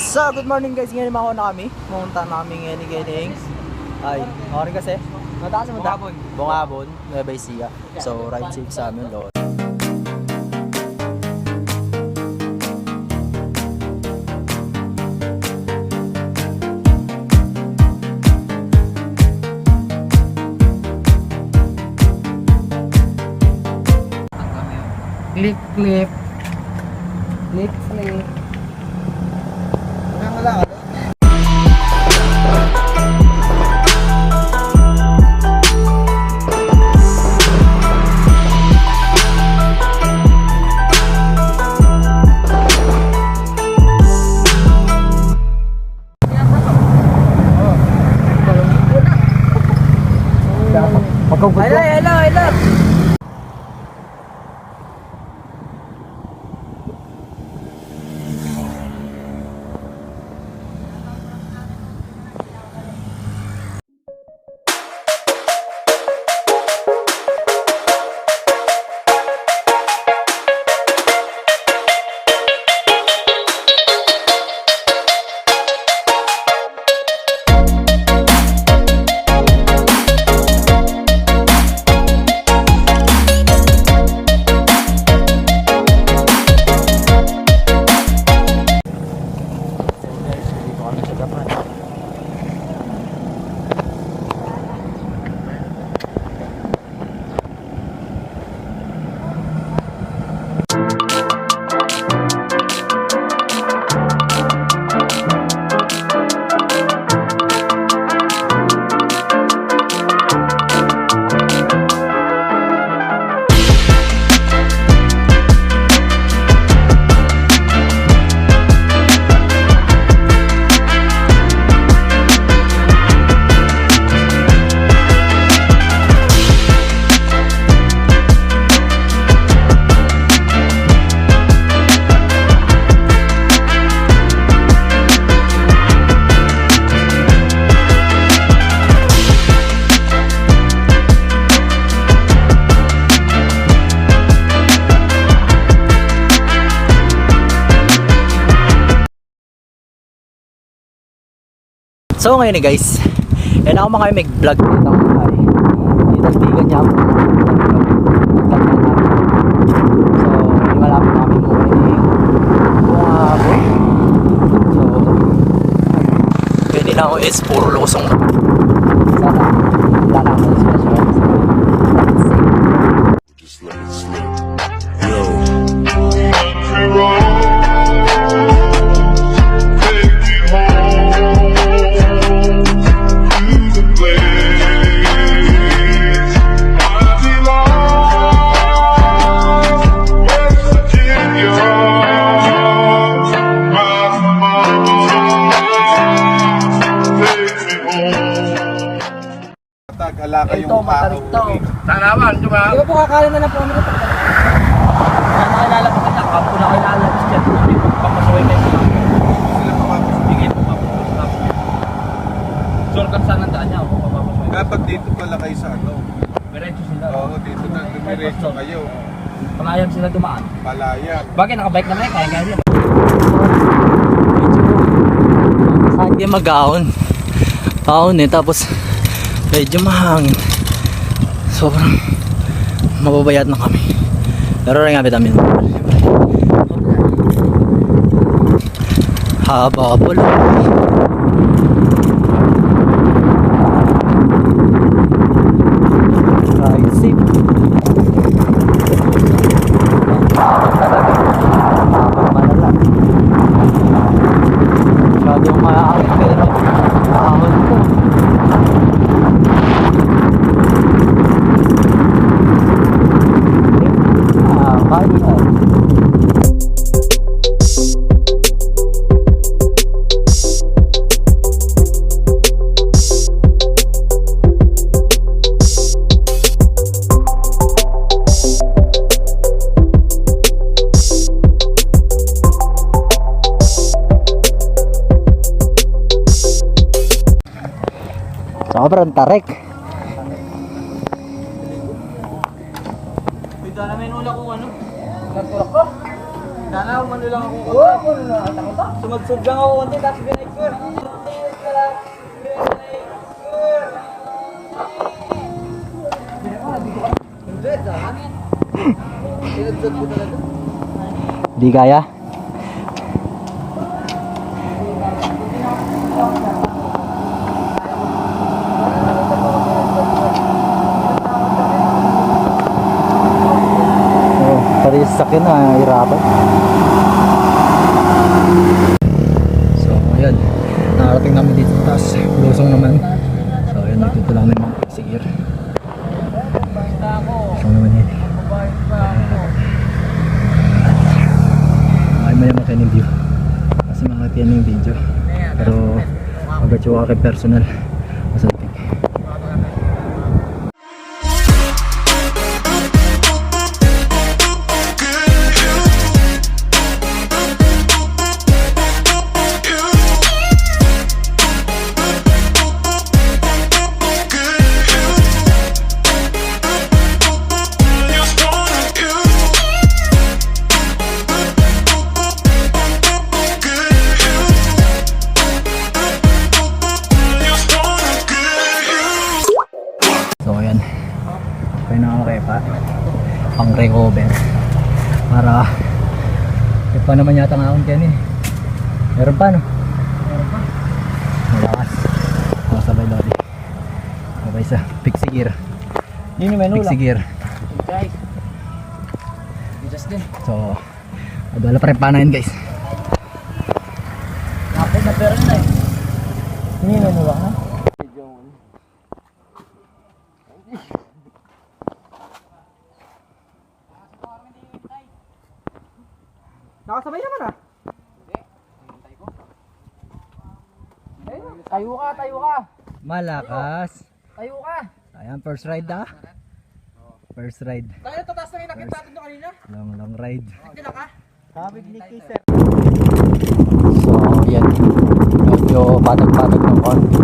So, good morning guys. Ngayon ako na kami. Pumunta namin ngayon. Ay, ako rin kasi. Mataas mo Bongabon. Bongabon, Nueva Ecija. So, ride safe sa amin doon. Clip, clip. Clip, clip. Wala ka doon. Hello. So ngayon guys, and ako mga mag-vlog dito ng bahay. Dito tigan niya ako. So, malapit na kami mo Bongabon. So, pwede na ako is puro lusong. Sana, wala na ako special. Just let it slip. Yo. Ala kayong matarikto. Tanawan, di ba? Di ba po kakain na lang po kami ito? Nakakilala po kita. Kapo na kilala. Diyan po kami papasaway kayo sa kami. Sila papapasbigin po papapasbigin. Shortcut saan ang daan niya? Papapasaway. Dapat dito pala kayo sa ano? Diretso sila. Oo, dito na dumiretso kayo. Palayam sila dumaan. Palayam. Bagay, nakabike naman eh. Kaya yan. Saan kayo mag-aon? Aon eh. Tapos medyo mahangin. Sobrang mababayat na kami. Pero rin nga namin. Haba po lang. Ride safe. Habang talaga. Habang malala. Masyadong maaaring pero ahon ko. Sobrang tarik. Pita namin ula kung ano. Nagtulak ko. Sana umano lang ako. Oo, ano na. Sumadsud lang ako konti, tapos binake ko. Hindi, saan? Sinadsud ko talaga. Di kaya? Oh, pati sa sakin na hirapan. So, ayan. Nakarating namin dito sa taas. Lusong naman. So, ayan. Nagtito lang naman si Ir. Lusong naman yun. Maya makita yung view kasi makita yung video pero agad yung aking personal masabi. Pang recover para pa naman yata ng akong Kenny. Meron pa no? Meron pa malakas sabay lori sabay sa pixie gear Yun yung menu lang. pixie gear Guys, just din. so wala pa rin panahin guys. Napod na pero na eh. Yun yung menu lang ha. Nakasabay naman ah. Tayo ka, tayo ka. Malakas Tayo ka. ayan first ride ah first ride Tayo tataas na yung nakita natin doon kanina. long ride. Nagtila ka? Sabi ni Kiser. So, yan. Medyo patag-patag ng konti.